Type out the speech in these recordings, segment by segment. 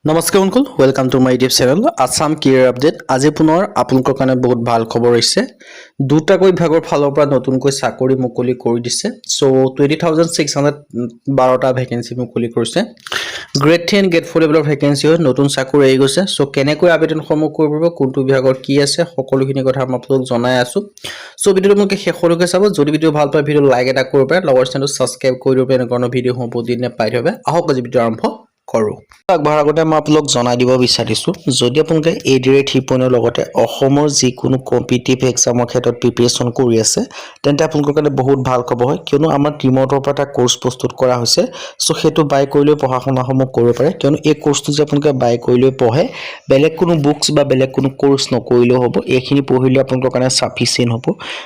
নমস্কাৰ অংকুল welcome to my YouTube channel Assam career update আজি পুনৰ আপোনালোকৰ কাৰণে বহুত ভাল খবৰ হৈছে দুটাকৈ বিভাগৰ ফালৰ পৰা নতুনকৈ চাকৰি মুকলি কৰি দিছে সো 20612টা ভ্যাকেন্সি মুকলি কৰিছে গ্ৰেড 10 এণ্ড গ্ৰেড 4 লেভেলৰ ভ্যাকেন্সি হয় নতুন চাকৰি আহি গৈছে সো কেনেকৈ আবেদনসমূহ কৰিব পাৰিব কোনটো বিভাগৰ কি আছে সকলোখিনি কথা মই আপোনালোকক জনাই আছো সো ভিডিওটো মোক শেষলৈকে চাব যদি ভিডিও ভাল পায় ভিডিও লাইক এটা কৰিব পাৰে লগৰ চেনেলটো সাবস্ক্ৰাইব কৰি দিব পাৰে কোনো ভিডিও সম্পূৰ্ণ পাই যাবে আহক আজি ভিডিও আৰম্ভ কৰো আগবাৰ আগতে মই আপোনালোক জনাই দিব বিচাৰিছো যদি আপোনালোকে এডিৰে 3.0 লগতে অসমৰ যিকোনো কম্পিটিটিভ এক্সামৰ ক্ষেত্ৰত প্ৰিপাৰেচন কৰি আছে তেন্তে আপোনালোকৰ কাৰণে বহুত ভাল খবৰ হয় কিয়নো আমাৰ টিমৰ পৰা এটা কোৰ্স প্ৰস্তুত কৰা হৈছে সো হেতু বাই কৰিলৈ পঢ়াশুনাসমূহ কৰিব পাৰে কিয়নো এই কোৰ্সটো যে আপোনালোকে বাই কৰিলৈ পঢ়ে বেলেগ কোনো বুকস বা বেলেগ কোনো কোৰ্স নকৰিলেও হ'ব এইখিনি পঢ়িলে আপোনালোকৰ কাৰণে সাফিচিয়েন্ট হ'ব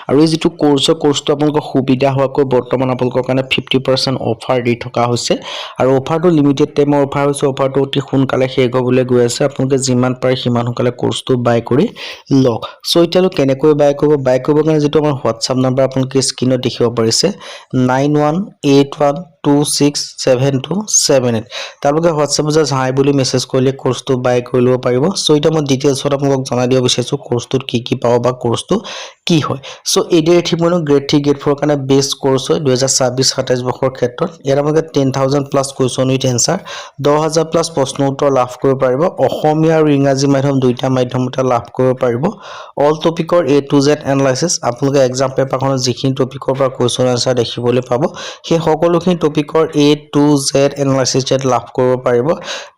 আৰু এই যেটো কোৰ্সটো আপোনালোকৰ সুবিধা হোৱাকৈ বৰ্তমান আপোনালোকৰ কাৰণে 50% অফাৰ দি থকা হৈছে আৰু অফাৰটো লিমিটেড টাইমৰ অফাৰ হৈছে অফাৰটো অতি সোনকালে শেষ হ'বলৈ গৈ আছে আপোনালোকে যিমান পাৰে সিমান সোনকালে কোৰ্সটো বাই কৰি লওক সো এতিয়ালৈ কেনেকৈ বাই কৰিব কাৰণে যেটো আমাৰ WhatsApp নম্বৰ আপোনালোকে স্ক্ৰিনত দেখিব পাৰিছে 9181267278 তাৰলৈকে WhatsApp জাস্ট হাই বুলি মেছেজ কৰিলে কোৰ্সটো বাই কৰি লব পাৰিব সো এটা মই ডিটেইলছত আপোনালোকক জনাই দিব বিচাৰিছো কোৰ্সটোত কি পাব বা কোৰ্সটো কি হয় সো এডিৰে 3.0 গ্ৰেড 3 গ্ৰেড 4 কাৰণে বেস্ট কোৰ্স হয় 2026-27 বৰ্ষৰ ক্ষেত্ৰত ইয়াৰ আপোনালোকে 10000 plus question with answer 10000 plus প্ৰশ্ন উত্তৰ লাভ কৰিব পাৰিব অসমীয়া আৰু ইংৰাজী মাধ্যম দুইটা মাধ্যমতে লাভ কৰিব পাৰিব অল টপিকৰ A to Z এনালাইসিস আপোনালোকে এক্সাম পেপাৰখনত যিখিনি টপিকৰ পৰা কোৱেশ্চন আনসাৰ দেখিবলৈ পাব সেই সকলোখিনি টপিকৰ A to Z এনালাইসিস লাভ কৰিব পাৰিব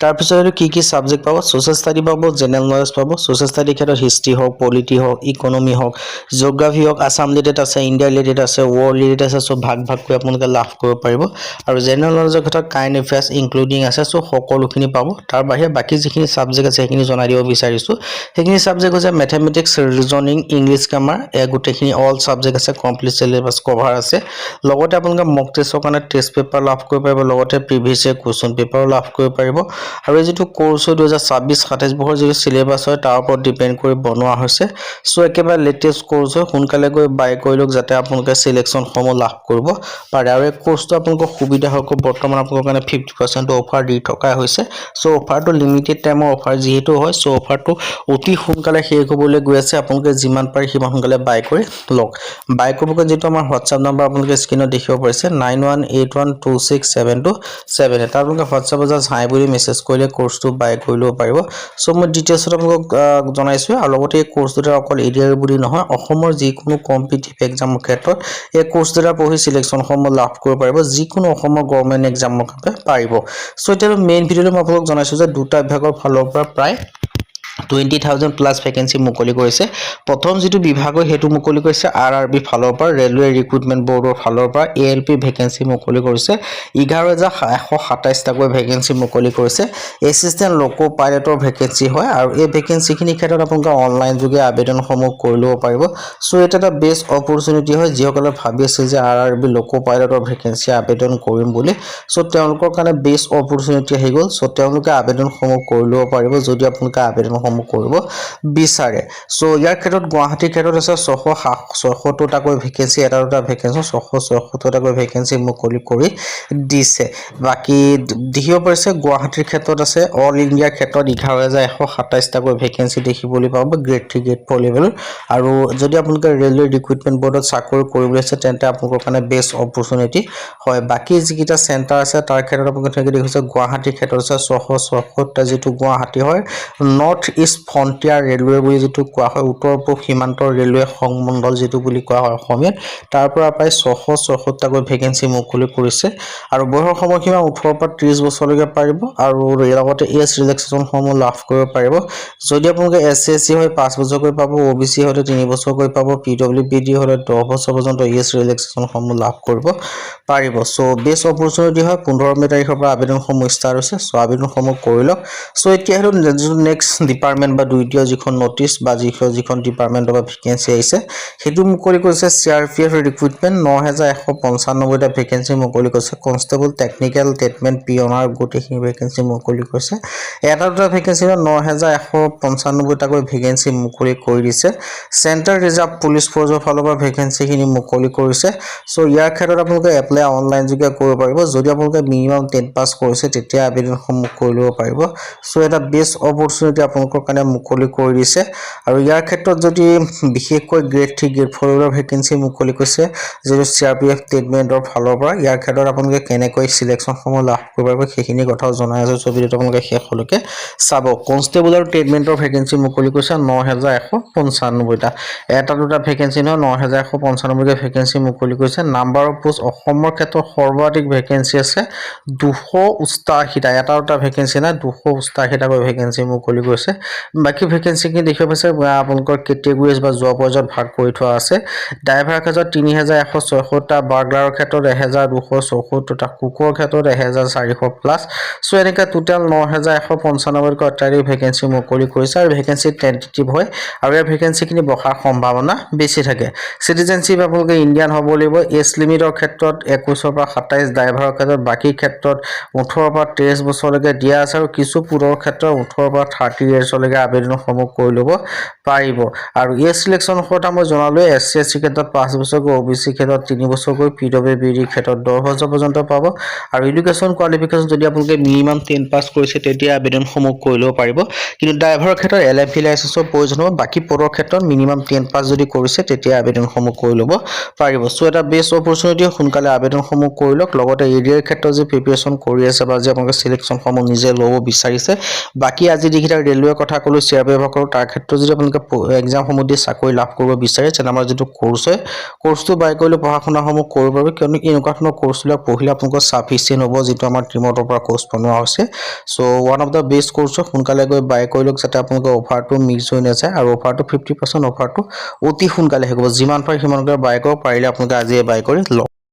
তাৰ পিছত কি সাবজেক্ট পাব সোশ্যাল ষ্টাডি পাব জেনাৰেল নলেজ পাব সোশ্যাল ষ্টাডি ক্ষেত্ৰত হিষ্ট্ৰি হওক পলিটি হওক ইকোনমি হওক জিওগ্ৰাফি হওক আসাম ৰিলেটেড আছে ইণ্ডিয়া ৰিলেটেড আছে ওৱৰ্ল্ড ৰিলেটেড আছে সব ভাগ আপোনালোকে লাভ কৰিব পাৰিব আৰু জেনাৰেল নলেজৰ ক্ষেত্ৰত কাইন্ড এফেয়াৰ্স ইনক্লুডিং আছে সো সকলোখিনি পাব তাৰ বাহিৰে বাকি যিখিনি সাবজেক্ট আছে সেইখিনি জনাই দিব বিচাৰিছো সেইখিনি সাবজেক্ট হৈছে ম্যাথমেটিক্স ৰিজনিং ইংলিশ গ্ৰামাৰ এই গোটেইখিনি অল সাবজেক্ট আছে কমপ্লিট সিলেবাস কভাৰ আছে লগতে আপোনালোকে মক টেষ্টৰ কাৰণে টেষ্ট পেপাৰ লাভ কৰিব পাৰিব লগতে প্ৰিভিয়াস ইয়াৰ কোৱেশ্চন পেপাৰ লাভ কৰিব পাৰিব আৰু এই যেটো কোৰ্স 2026-27 বৰ্ষৰ যে সিলেবাস হয় তাৰ ওপৰত ডিপেন্ড কৰি বনোৱা হৈছে সো একেবাৰে লেটেষ্ট কোৰ্স হয় সোনকালে গৈ বাই কৰি লওক যাতে আপোনালোকে সিলেকশন সমূহ লাভ কৰিব পাৰে আৰু এই কোৰ্সটো আপোনালোকৰ সুবিধা হওক বৰ্তমান আপোনালোকৰ কাৰণে 50% অফাৰ দি থকা হৈছে সো অফাৰটো লিমিটেড টাইমৰ অফাৰ যেহেতু হয় সো অফাৰটো অতি সোনকালে শেষ হ'বলৈ গৈ আছে আপোনালোকে যিমান পাৰে সিমান সোনকালে বাই কৰি লওক বাই কৰিবলৈ যেটো আমাৰ WhatsApp নম্বৰ আপোনালোকে স্ক্ৰিনত দেখিব পাৰিছে 9181267278 তাৰ আপোনালোকে WhatsApp জাস্ট হাই বুলি মেছেজ কৰিলে কোৰ্সটো বাই কৰি লব পাৰিব সো মই ডিটেইলছত আপোনালোকক জনাইছো আৰু লগতে এই কোৰ্সটো অকল এডিআৰ বুলি নহয় অসমৰ যিকোনো কম্পিটিটিভ এক্সামৰ ক্ষেত্ৰত এই কোৰ্সটো পঢ়ি সিলেকশন সমূহ লাভ কৰিব পাৰিব যিকোনো অসমৰ গভৰ্ণমেন্ট এক্সামৰ কাৰণে পাৰিব সো এটা মেইন ভিডিওটো মই আপোনালোকক জনাইছো যে দুটা বিভাগৰ ফালৰ পৰা প্ৰায় 20000 প্লাস ভ্যাকেন্সি মুকলি কৰিছে প্ৰথম যেটো বিভাগ হেতু মুকলি কৰিছে আৰআৰবি ফালৰ পৰা ৰেলৱে ৰিক্ৰুটমেন্ট বৰ্ডৰ ফালৰ পৰা এএলপি ভ্যাকেন্সি মুকলি কৰিছে 11127 টাকৈ ভ্যাকেন্সি মুকলি কৰিছে এসিস্টেন্ট লোকো পাইলটৰ ভ্যাকেন্সি হয় আৰু এই ভ্যাকেন্সি খিনি ক্ষেত্ৰত আপোনালোকে অনলাইন যোগে আবেদনসমূহ কৰি লব পাৰিব সো এটা বেস্ট অপৰচুনিটি হয় যিসকলে ভাবি আছে যে আৰআৰবি লোকো পাইলটৰ ভ্যাকেন্সি আবেদন কৰিম বুলি সো তেওঁলোকৰ কাৰণে বেস্ট অপৰচুনিটি হৈ গল সো তেওঁলোকে আবেদনসমূহ কৰি লব পাৰিব যদি আপোনালোকে আবেদন কৰিব বিচাৰে সো ইয়াৰ ক্ষেত্ৰত গুৱাহাটীৰ ক্ষেত্ৰত আছে 676 টাকৈ ভ্যাকেন্সি এটা ভ্যাকেন্সি 676 টাকৈ ভ্যাকেন্সি মুকলি কৰি দিছে বাকি দেখিব পাৰিছে গুৱাহাটীৰ ক্ষেত্ৰত আছে অল ইণ্ডিয়াৰ ক্ষেত্ৰত 11127 টাকৈ ভ্যাকেন্সি দেখিবলৈ পাব গ্ৰেড 3 গ্ৰেড 4 লেভেল আৰু যদি আপোনালোকে ৰেলৱে ৰিক্ৰুটমেন্ট বৰ্ডত চাকৰি কৰিবলৈ আছে তেন্তে আপোনালোকৰ কাৰণে বেস্ট অপৰচুনিটি হয় বাকি যিকিটা সেন্টাৰ আছে তাৰ ক্ষেত্ৰত আপোনালোকে দেখিছে গুৱাহাটীৰ ক্ষেত্ৰত আছে 676 টা যেটো গুৱাহাটী হয় নৰ্থ ইষ্ট ফ্ৰন্টিয়াৰ ৰেলৱে বুলি যেটো কোৱা হয় উত্তৰ পূব সীমান্তৰ ৰেলৱে সংমণ্ডল যেটো বুলি কোৱা হয় অসমীয়াত তাৰ পৰা প্ৰায় 676 টাকৈ ভ্যাকেন্সি মুকলি কৰিছে আৰু বয়সৰ সময়সীমা 18 পৰা 30 বছৰলৈকে পাৰিব আৰু লগতে এজ ৰিলেক্সেশন সমূহ লাভ কৰিব পাৰিব যদি আপোনালোকে এছএসসি হয় 5 বছৰকৈ পাব ওবিসি হলে 3 বছৰকৈ পাব পিডব্লিউবিডি হলে 10 বছৰ পৰ্যন্ত এজ ৰিলেক্সেশন সমূহ লাভ কৰিব পাৰিব সো বেস্ট অপৰচুনিটি হয় 15 মে তাৰিখৰ পৰা আবেদন সমূহ ষ্টাৰ্ট হৈছে সো আবেদন সমূহ কৰি লওক সো এতিয়া হেতু নেক্সট ডিপাৰ্টমেণ্ট বা দ্বিতীয় যিখন নটিচ বা যিখন ডিপাৰ্টমেণ্টৰ পৰা ভেকেঞ্চি আহিছে সেইটো মুকলি কৰিছে CRPF ৰিক্ৰুটমেণ্ট 9195টা ভেকেঞ্চি মুকলি কৰিছে কনষ্টেবল টেকনিক্যাল টেটমেণ্ট পিয়নাৰ গোটেইখিনি ভেকেঞ্চি মুকলি কৰিছে এটা দুটা ভেকেঞ্চি 9195টাকৈ ভেকেঞ্চি মুকলি কৰি দিছে চেণ্ট্ৰেল ৰিজাৰ্ভ পুলিচ ফ'ৰ্চৰ ফালৰ পৰা ভেকেঞ্চিখিনি মুকলি কৰিছে সো ইয়াৰ ক্ষেত্ৰত আপোনালোকে এপ্লাই অনলাইন যোগে কৰিব পাৰিব যদি আপোনালোকে মিনিমাম 10 পাছ কৰিছে তেতিয়া আবেদনসমূহ কৰি ল'ব পাৰিব সো এটা বেষ্ট অপৰচুনিটি আপোনালোকৰ কাৰণে মুকলি কৰি দিছে আৰু ইয়াৰ ক্ষেত্ৰত যদি বিশেষকৈ গ্ৰেড 3 গ্ৰেড 4 ৰ ভেকেঞ্চি মুকলি কৰিছে যিটো CRPF ষ্টেটমেণ্টৰ ফালৰ পৰা ইয়াৰ ক্ষেত্ৰত আপোনালোকে কেনেকৈ সিলেকশ্যনসমূহ লাভ কৰিব পাৰিব সেইখিনি কথাও জনাই আছো সো ভিডিঅ'টো আপোনালোকে শেষলৈকে চাব কনষ্টেবল আৰু ষ্টেটমেণ্টৰ ভেকেঞ্চি মুকলি কৰিছে 9195টা এটা দুটা ভেকেঞ্চি নহয় 9195টা ভেকেঞ্চি মুকলি কৰিছে নাম্বাৰ অফ পোষ্ট অসমৰ ক্ষেত্ৰত সৰ্বাধিক ভেকেঞ্চি আছে 288টা এটা দুটা ভেকেঞ্চি নাই 288টাকৈ ভেকেঞ্চি মুকলি কৰিছে বাকি ভেকেঞ্চি কি দেখিব পাইছে আপোনালোকৰ কেটেগৰিজ বা জব পৰ্যায়ত ভাগ কৰি থোৱা আছে ড্ৰাইভাৰ ক্ষেত্ৰত 3176টা বাৰ্গলাৰৰ ক্ষেত্ৰত 1274টা কুকৰ ক্ষেত্ৰত 1400 প্লাস সো এনেকা টোটাল 9195টা অত্যাধিক ভেকেঞ্চি মুকলি কৰিছে আৰু ভেকেঞ্চি টেন্টেটিভ হয় আৰু এই ভেকেঞ্চিখিনি বহাৰ সম্ভাৱনা বেছি থাকে সিটিজেনশিপ আপোনালোকে ইণ্ডিয়ান হ'ব লাগিব এজ লিমিটৰ ক্ষেত্ৰত 21 পৰা 27 ড্ৰাইভাৰৰ ক্ষেত্ৰত বাকি ক্ষেত্ৰত 18 পৰা 23 বছৰলৈকে দিয়া আছে আৰু কিছু পুৰৰ ক্ষেত্ৰত 18 পৰা 30 ইয়াৰ্ছলৈকে আবেদনসমূহ কৰি ল'ব পাৰিব আৰু এই সিলেকশ্যন কথা মই জনালো SC ক্ষেত্ৰত 5 বছৰকৈ OBC ক্ষেত্ৰত 3 বছৰকৈ PWBD ক্ষেত্ৰত 10 বছৰ পৰ্যন্ত পাব আৰু এডুকেশ্যন কোৱালিফিকেশ্যন যদি আপোনালোকে মিনিমাম 10 পাছ কৰিছে তেতিয়া আবেদনসমূহ কৰি ল'ব পাৰিব কিন্তু ড্ৰাইভাৰৰ ক্ষেত্ৰত LMP লাইসেন্সৰ প্ৰয়োজন হ'ব বাকি পৰৰ ক্ষেত্ৰত মিনিমাম 10 পাছ যদি কৰিছে তেতিয়া আবেদনসমূহ কৰি ল'ব পাৰিব সো এটা বেষ্ট অপৰচুনিটি সোনকালে আবেদনসমূহ কৰি লওক লগতে এডিআৰ ক্ষেত্ৰত যে প্ৰিপাৰেচন কৰি আছে বা যে আপোনালোকে সিলেকশ্যনসমূহ নিজে ল'ব বিচাৰিছে বাকি আজি দিখিটা ৰেলৱে কথা ক'লো CRPF তাৰ ক্ষেত্ৰত যদি আপোনালোকে এক্সামসমূহ দি চাকৰি লাভ কৰিব বিচাৰে তেনে আমাৰ যেটো কোৰ্স হয় কোৰ্সটো বাই কৰিলে পঢ়া-শুনাসমূহ কৰিব পাৰিব কিয়নো এনেকুৱা ধৰণৰ কোৰ্সবিলাক পঢ়িলে আপোনালোকৰ সাফিচিয়েন্ট হ'ব যেটো আমাৰ টিমৰ পৰা কোৰ্স বনোৱা হৈছে so one of the best course সোনকালে গৈ বাই কৰি লওক যাতে আপোনালোকৰ অফাৰটো মিক্স হৈ নাযায় আৰু অফাৰটো 50% অফাৰটো অতি সোনকালে হ'ব যিমান পাৰে সিমানকৈ বাই কৰক পাৰিলে আপোনালোকে আজিয়ে বাই কৰি লওক